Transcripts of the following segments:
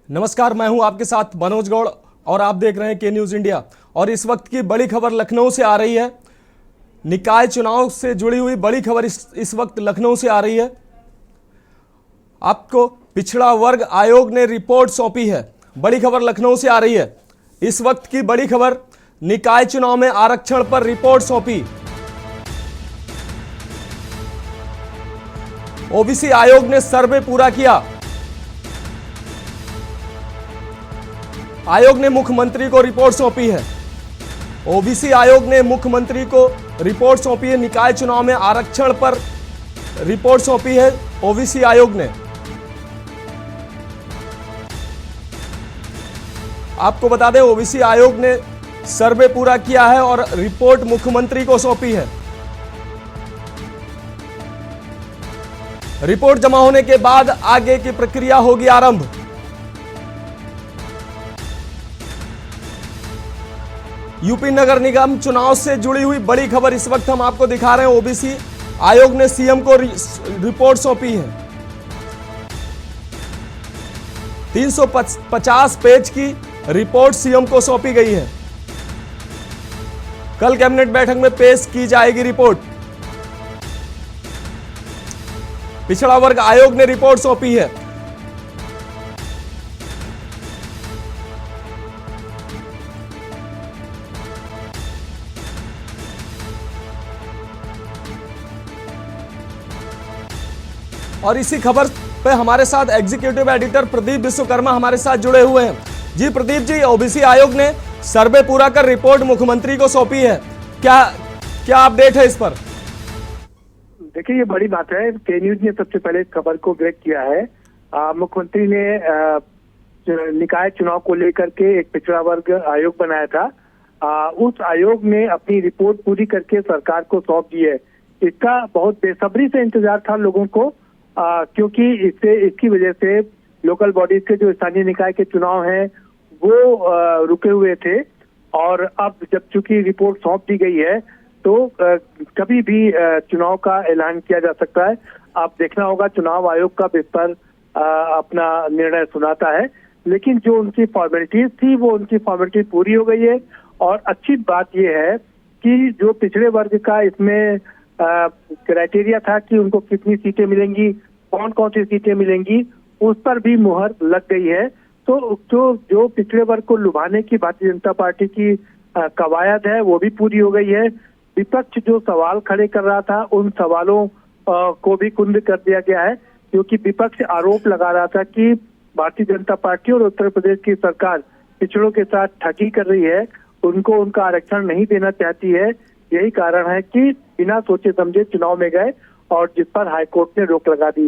नमस्कार, मैं हूं आपके साथ मनोज गौड़ और आप देख रहे हैं के न्यूज इंडिया। और इस वक्त की बड़ी खबर लखनऊ से आ रही है। निकाय चुनाव से जुड़ी हुई बड़ी खबर इस वक्त लखनऊ से आ रही है। आपको पिछड़ा वर्ग आयोग ने रिपोर्ट सौंपी है। बड़ी खबर लखनऊ से आ रही है। इस वक्त की बड़ी खबर, निकाय चुनाव में आरक्षण पर रिपोर्ट सौंपी। ओबीसी आयोग ने सर्वे पूरा किया। आयोग ने मुख्यमंत्री को रिपोर्ट सौंपी है। ओबीसी आयोग ने मुख्यमंत्री को रिपोर्ट सौंपी है। निकाय चुनाव में आरक्षण पर रिपोर्ट सौंपी है ओबीसी आयोग ने। आपको बता दें, ओबीसी आयोग ने सर्वे पूरा किया है और रिपोर्ट मुख्यमंत्री को सौंपी है। रिपोर्ट जमा होने के बाद आगे की प्रक्रिया होगी आरंभ। यूपी नगर निगम चुनाव से जुड़ी हुई बड़ी खबर इस वक्त हम आपको दिखा रहे हैं। ओबीसी आयोग ने सीएम को रिपोर्ट सौंपी है। 350 पेज की रिपोर्ट सीएम को सौंपी गई है। कल कैबिनेट बैठक में पेश की जाएगी रिपोर्ट। पिछड़ा वर्ग आयोग ने रिपोर्ट सौंपी है। और इसी खबर पे हमारे साथ एग्जीक्यूटिव एडिटर प्रदीप विश्वकर्मा हमारे साथ जुड़े हुए हैं। जी प्रदीप जी, ओबीसी आयोग ने सर्वे पूरा कर रिपोर्ट मुख्यमंत्री को सौंपी है। क्या क्या अपडेट है इस पर? देखिए, ये बड़ी बात है। के न्यूज ने सबसे पहले इस खबर को ब्रेक किया है। मुख्यमंत्री ने निकाय चुनाव को लेकर के एक पिछड़ा वर्ग आयोग बनाया था। उस आयोग ने अपनी रिपोर्ट पूरी करके सरकार को सौंप दी है। इसका बहुत बेसब्री से इंतजार था लोगों को, क्योंकि इसकी वजह से लोकल बॉडीज के जो स्थानीय निकाय के चुनाव हैं वो रुके हुए थे। और अब जब चूंकि रिपोर्ट सौंप दी गई है तो कभी भी चुनाव का ऐलान किया जा सकता है। अब देखना होगा चुनाव आयोग कब इस पर अपना निर्णय सुनाता है। लेकिन जो उनकी फॉर्मेलिटीज थी वो उनकी फॉर्मेलिटी पूरी हो गई है। और अच्छी बात यह है कि जो पिछड़े वर्ग का इसमें क्राइटेरिया था कि उनको कितनी सीटें मिलेंगी, कौन कौन सी सीटें मिलेंगी, उस पर भी मुहर लग गई है। तो जो पिछड़े वर्ग को लुभाने की भारतीय जनता पार्टी की कवायद है वो भी पूरी हो गई है। विपक्ष जो सवाल खड़े कर रहा था उन सवालों को भी कुंद कर दिया गया है, क्योंकि विपक्ष आरोप लगा रहा था कि भारतीय जनता पार्टी और उत्तर प्रदेश की सरकार पिछड़ों के साथ ठगी कर रही है, उनको उनका आरक्षण नहीं देना चाहती है। यही कारण है कि बिना सोचे समझे चुनाव में गए और जिस पर हाईकोर्ट ने रोक लगा दी।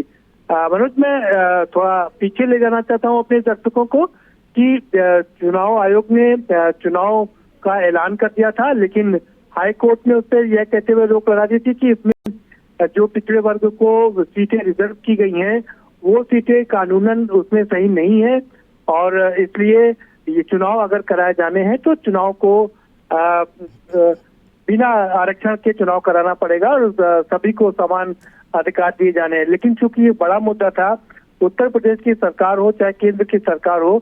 मनोज, मैं थोड़ा पीछे ले जाना चाहता हूं अपने दर्शकों को कि चुनाव आयोग ने चुनाव का ऐलान कर दिया था, लेकिन हाईकोर्ट ने उस पर यह कहते हुए रोक लगा दी थी कि इसमें जो पिछड़े वर्ग को सीटें रिजर्व की गई हैं वो सीटें कानूनन उसमें सही नहीं है। और इसलिए ये चुनाव अगर कराए जाने हैं तो चुनाव को बिना आरक्षण के चुनाव कराना पड़ेगा और सभी को समान अधिकार दिए जाने हैं। लेकिन चूंकि ये बड़ा मुद्दा था, उत्तर प्रदेश की सरकार हो चाहे केंद्र की सरकार हो,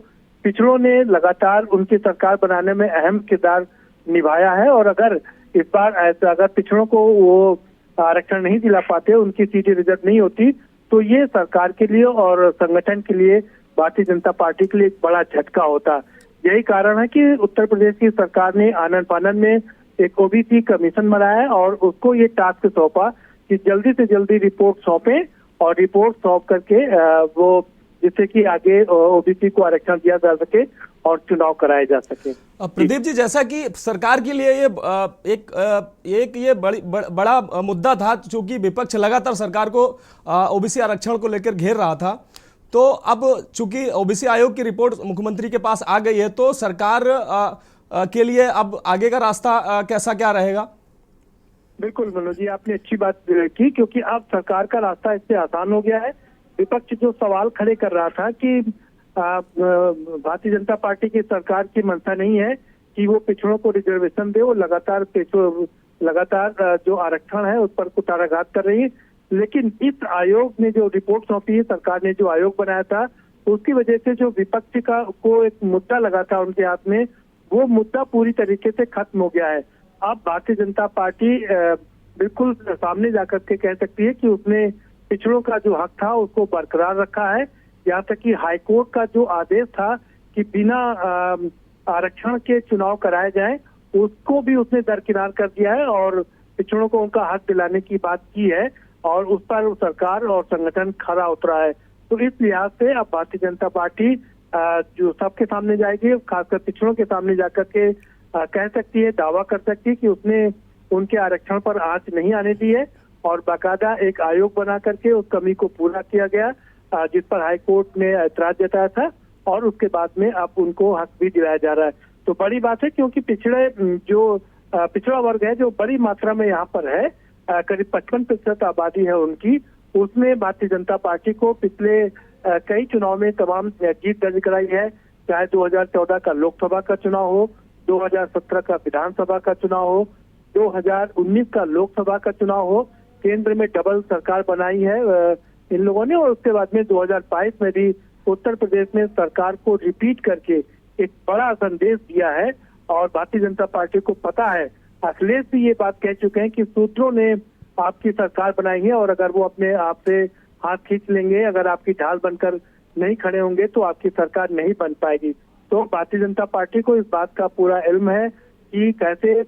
पिछड़ों ने लगातार उनकी सरकार बनाने में अहम किरदार निभाया है। और अगर इस बार अगर पिछड़ों को वो आरक्षण नहीं दिला पाते, उनकी सीटें रिजर्व नहीं होती, तो ये सरकार के लिए और संगठन के लिए, भारतीय जनता पार्टी के लिए एक बड़ा झटका होता। यही कारण है कि उत्तर प्रदेश की सरकार ने आनन फानन में एक ओबीसी कमीशन बनाया और उसको ये टास्क सौंपा कि जल्दी से जल्दी रिपोर्ट सौंपे और रिपोर्ट सौंप करके वो जिससे कि आगे ओबीसी को आरक्षण दिया जा सके और चुनाव कराए जा सके। प्रदीप जी, जैसा कि सरकार के लिए ये ये बड़ा मुद्दा था, चूंकि विपक्ष लगातार सरकार को ओबीसी आरक्षण को लेकर घेर रहा था, तो अब चूंकि ओबीसी आयोग की रिपोर्ट मुख्यमंत्री के पास आ गई है, तो सरकार के लिए अब आगे का रास्ता कैसा क्या रहेगा? बिल्कुल मनोज जी, आपने अच्छी बात की, क्योंकि अब सरकार का रास्ता इससे आसान हो गया है। विपक्ष जो सवाल खड़े कर रहा था कि भारतीय जनता पार्टी की सरकार की मंशा नहीं है कि वो पिछड़ों को रिजर्वेशन दे, वो लगातार जो आरक्षण है उस पर कुठाराघात कर रही है। लेकिन इस आयोग ने जो रिपोर्ट सौंपी है, सरकार ने जो आयोग बनाया था उसकी वजह से जो विपक्ष का को एक मुद्दा लगा था उनके हाथ में, वो मुद्दा पूरी तरीके से खत्म हो गया है। अब भारतीय जनता पार्टी बिल्कुल सामने जाकर के कह सकती है कि उसने पिछड़ों का जो हक था उसको बरकरार रखा है। यहाँ तक कि हाईकोर्ट का जो आदेश था कि बिना आरक्षण के चुनाव कराए जाए, उसको भी उसने दरकिनार कर दिया है और पिछड़ों को उनका हक दिलाने की बात की है और उस पर सरकार और संगठन खरा उतरा है। तो इस लिहाज से अब भारतीय जनता पार्टी जो सबके सामने जाएगी, खासकर पिछड़ों के सामने जाकर के कह सकती है, दावा कर सकती है कि उसने उनके आरक्षण पर आंच नहीं आने दी है और बाकायदा एक आयोग बना करके उस कमी को पूरा किया गया जिस पर हाईकोर्ट ने ऐतराज जताया था और उसके बाद में अब उनको हक भी दिलाया जा रहा है। तो बड़ी बात है, क्योंकि पिछड़ा वर्ग है जो बड़ी मात्रा में यहाँ पर है, करीब 55% आबादी है उनकी, उसने भारतीय जनता पार्टी को पिछले कई चुनाव में तमाम जीत दर्ज कराई है। चाहे 2014 का लोकसभा का चुनाव हो, 2017 का विधानसभा का चुनाव हो, 2019 का लोकसभा का चुनाव हो, केंद्र में डबल सरकार बनाई है इन लोगों ने और उसके बाद में 2022 में भी उत्तर प्रदेश में सरकार को रिपीट करके एक बड़ा संदेश दिया है। और भारतीय जनता पार्टी को पता है, अखिलेश भी ये बात कह चुके हैं कि सूत्रों ने आपकी सरकार बनाई है और अगर वो अपने आप से हाथ खींच लेंगे, अगर आपकी ढाल बनकर नहीं खड़े होंगे तो आपकी सरकार नहीं बन पाएगी। तो भारतीय जनता पार्टी को इस बात का पूरा इल्म है कि कैसे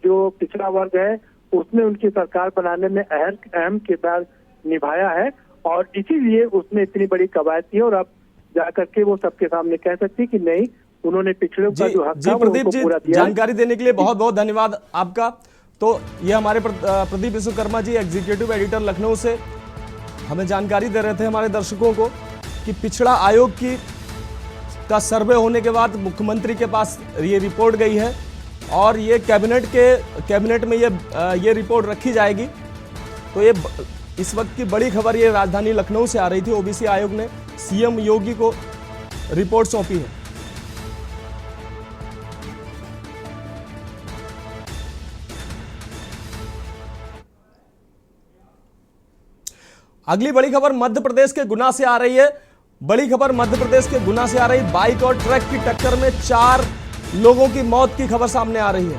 जो पिछड़ा वर्ग है उसने उनकी सरकार बनाने में अहम किरदार निभाया है और इसीलिए उसने इतनी बड़ी कवायद की और अब जाकर के वो सबके सामने कह सकती है कि नहीं, उन्होंने पिछड़ों का जो हक था वो उनको पूरा दिया। जानकारी देने के लिए बहुत बहुत धन्यवाद आपका। तो ये हमारे प्रदीप विश्वकर्मा जी, एग्जीक्यूटिव एडिटर लखनऊ से, हमें जानकारी दे रहे थे हमारे दर्शकों को कि पिछड़ा आयोग का सर्वे होने के बाद मुख्यमंत्री के पास ये रिपोर्ट गई है और ये कैबिनेट में ये रिपोर्ट रखी जाएगी। तो ये इस वक्त की बड़ी खबर ये राजधानी लखनऊ से आ रही थी। ओबीसी आयोग ने सीएम योगी को रिपोर्ट सौंपी है। अगली बड़ी खबर मध्य प्रदेश के गुना से आ रही है। बड़ी खबर मध्य प्रदेश के गुना से आ रही, बाइक और ट्रक की टक्कर में 4 लोगों की मौत की खबर सामने आ रही है।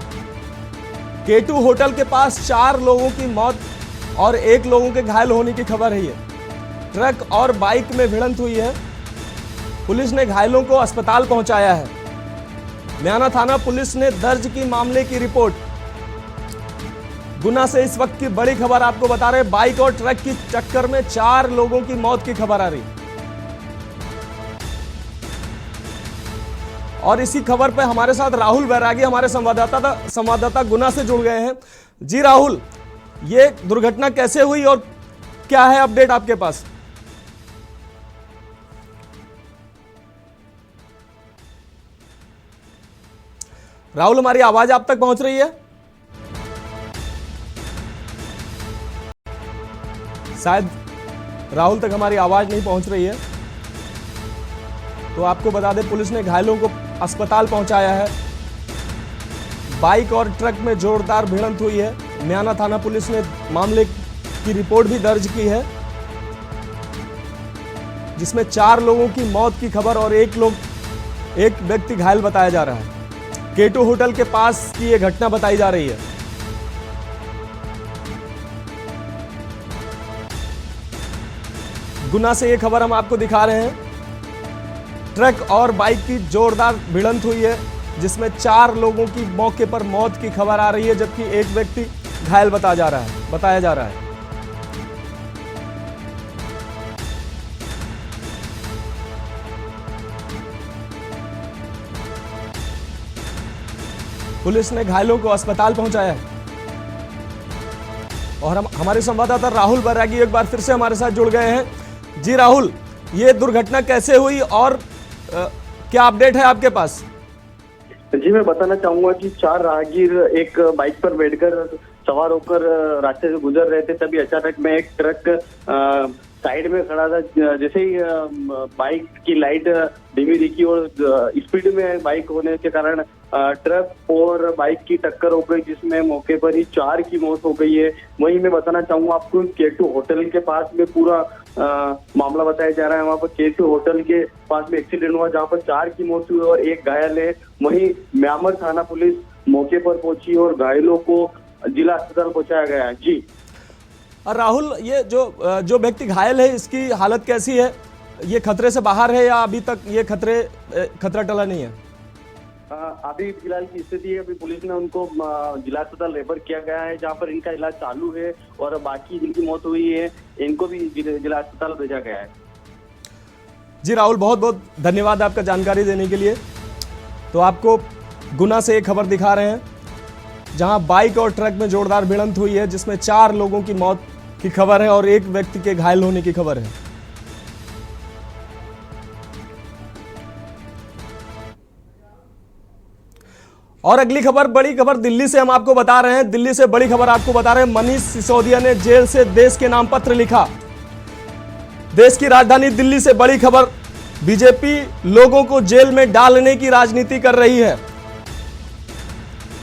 K2 होटल के पास 4 लोगों की मौत और 1 लोगों के घायल होने की खबर है। ट्रक और बाइक में भिड़ंत हुई है। पुलिस ने घायलों को अस्पताल पहुंचाया है। म्याना थाना पुलिस ने दर्ज की मामले की रिपोर्ट। गुना से इस वक्त की बड़ी खबर आपको बता रहे, बाइक और ट्रक की टक्कर में 4 लोगों की मौत की खबर आ रही। और इसी खबर पे हमारे साथ राहुल बैरागी, हमारे संवाददाता गुना से जुड़ गए हैं। जी राहुल, ये दुर्घटना कैसे हुई और क्या है अपडेट आपके पास? राहुल, हमारी आवाज आप तक पहुंच रही है? शायद राहुल तक हमारी आवाज नहीं पहुंच रही है। तो आपको बता दें, पुलिस ने घायलों को अस्पताल पहुंचाया है। बाइक और ट्रक में जोरदार भिड़ंत हुई है। म्याना थाना पुलिस ने मामले की रिपोर्ट भी दर्ज की है, जिसमें 4 लोगों की मौत की खबर और एक व्यक्ति घायल बताया जा रहा है। K2 होटल के पास की यह घटना बताई जा रही है। गुना से यह खबर हम आपको दिखा रहे हैं। ट्रक और बाइक की जोरदार भिड़ंत हुई है, जिसमें 4 लोगों की मौके पर मौत की खबर आ रही है, जबकि एक व्यक्ति घायल बताया जा रहा है। पुलिस ने घायलों को अस्पताल पहुंचाया है। और हमारे संवाददाता राहुल बैरागी एक बार फिर से हमारे साथ जुड़ गए हैं। जी राहुल, ये दुर्घटना कैसे हुई और क्या अपडेट है आपके पास? जी, मैं बताना चाहूंगा कि 4 राहगीर एक बाइक पर बैठकर सवार होकर रास्ते से गुजर रहे थे, तभी अचानक में एक ट्रक साइड में खड़ा था। जैसे ही बाइक की लाइट धीमी दिखी और स्पीड में बाइक होने के कारण ट्रक और बाइक की टक्कर हो गई, जिसमें मौके पर ही 4 की मौत हो गई है। वहीं मैं बताना चाहूंगा आपको, K2 होटल के पास में पूरा मामला बताया जा रहा है। वहां पर K2 होटल के पास में एक्सीडेंट हुआ, जहां पर 4 की मौत हुई और 1 घायल है। वहीं म्यांमार थाना पुलिस मौके पर पहुंची और घायलों को जिला अस्पताल पहुंचाया गया है। जी और राहुल, ये जो व्यक्ति घायल है, इसकी हालत कैसी है? ये खतरे से बाहर है या अभी तक ये खतरा टला नहीं है? अभी फिलहाल की स्थिति है, अभी पुलिस ने उनको जिला अस्पताल रेफर किया गया है, जहां पर इनका इलाज चालू है। और बाकी जिनकी मौत हुई है इनको भी जिला अस्पताल भेजा गया है। जी राहुल, बहुत बहुत धन्यवाद आपका जानकारी देने के लिए। तो आपको गुना से एक खबर दिखा रहे हैं, जहां बाइक और ट्रक में जोरदार भिड़ंत हुई है, जिसमें 4 लोगों की मौत की खबर है और 1 व्यक्ति के घायल होने की खबर है। और अगली खबर, बड़ी खबर दिल्ली से हम आपको बता रहे हैं। दिल्ली से बड़ी खबर आपको बता रहे हैं। मनीष सिसोदिया ने जेल से देश के नाम पत्र लिखा। देश की राजधानी दिल्ली से बड़ी खबर, बीजेपी लोगों को जेल में डालने की राजनीति कर रही है।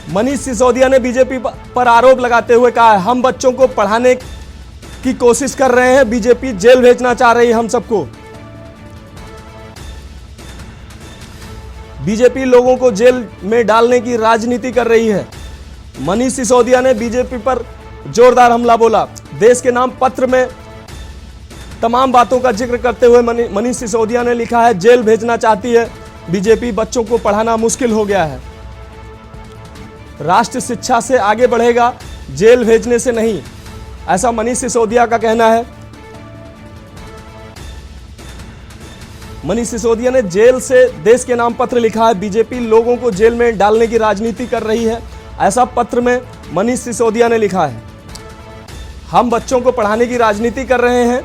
मनीष सिसोदिया ने बीजेपी पर आरोप लगाते हुए कहा है, हम बच्चों को पढ़ाने की कोशिश कर रहे हैं, बीजेपी जेल भेजना चाह रही है हम सबको। बीजेपी लोगों को जेल में डालने की राजनीति कर रही है। मनीष सिसोदिया ने बीजेपी पर जोरदार हमला बोला। देश के नाम पत्र में तमाम बातों का जिक्र करते हुए मनीष सिसोदिया ने लिखा है, जेल भेजना चाहती है बीजेपी, बच्चों को पढ़ाना मुश्किल हो गया है। राष्ट्र शिक्षा से आगे बढ़ेगा, जेल भेजने से नहीं, ऐसा मनीष सिसोदिया का कहना है। मनीष सिसोदिया ने जेल से देश के नाम पत्र लिखा है, बीजेपी लोगों को जेल में डालने की राजनीति कर रही है, ऐसा पत्र में मनीष सिसोदिया ने लिखा है। हम बच्चों को पढ़ाने की राजनीति कर रहे हैं,